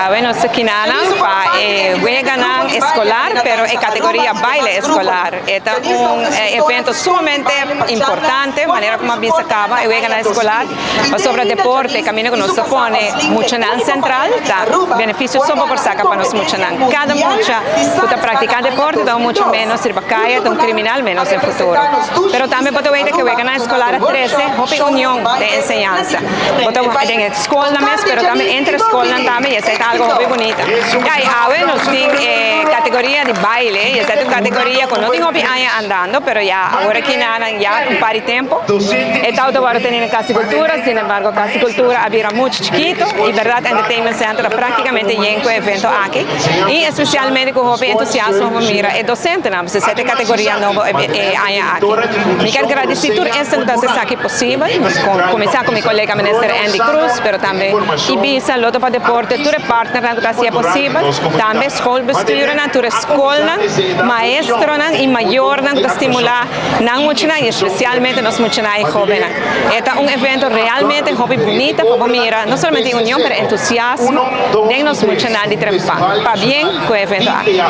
bueno, Sequinana voy a ganar escolar, pero en categoría baile escolar. Este es un evento sumamente importante, manera como se acaba, y voy a ganar escolar. Sobre deporte, camino que nos supone Muchanan Central, beneficios solo por sacar para nos Muchanan. Cada mucha puede practicar deporte, da mucho menos sirva calle, da un criminal menos en futuro. Pero también puedo ver que voy a ganar escolar a 13, hopi unión de enseñanza. Puedo en escuela mes, pero también entre escuela también, y es algo muy bonito. Y ahora nos categoría de baile, y esta es una categoría que no tengo años andando, pero ya ahora aquí ya un par de tiempo. Esta auto va a tener casicultura, sin embargo, casicultura había mucho chiquito, y verdad, Entertainment Center prácticamente lleno de evento aquí, y especialmente con el entusiasmo, mira, es docente, ¿no? Se esta categoría nueva año aquí. Me quiero agradecer por esta entonces aquí posible, comenzar con mi colega ministro Andy Cruz, pero también Ibiza, Loto para Deporte, tu partner que sea posible, también schoolbesturen, tu escola, maestro y mayor que estimular, y especialmente nos muchos jóvenes. Este es un evento realmente bonito, porque mira, no solamente unión, pero entusiasmo, de nos muchos de trepar, para bien con el evento aquí.